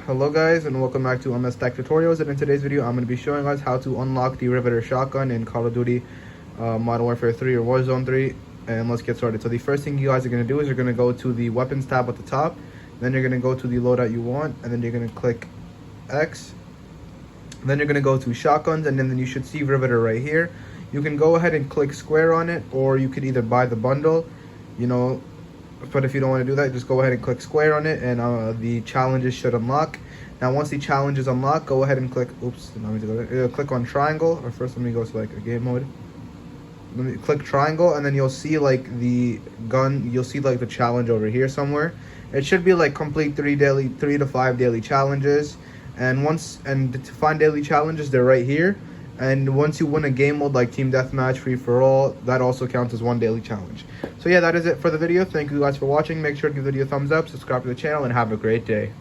Hello guys, and welcome back to MS Tech Tutorials. And in today's video I'm going to be showing us how to unlock the Riveter shotgun in Call of Duty Modern Warfare 3 or Warzone 3. And let's get started. So the first thing you guys are going to do is you're going to go to the weapons tab at the top, then you're going to go to the loadout you want, and then you're going to click X. Then you're going to go to shotguns, and then you should see Riveter right here. You can go ahead and click square on it, or you could either buy the bundle, but if you don't want to do that, just go ahead and click square on it, and the challenges should unlock. Now once the challenge is unlocked, go ahead and click click on triangle, or first let me go to like a game mode. Let me click triangle, and then you'll see like the gun, you'll see like the challenge over here somewhere. It should be like complete 3 to 5 daily challenges, and to find daily challenges, they're right here. And once you win a game mode like team deathmatch, free for all, that also counts as one daily challenge. So yeah, that is it for the video. Thank you guys for watching. Make sure to give the video a thumbs up, subscribe to the channel, and have a great day.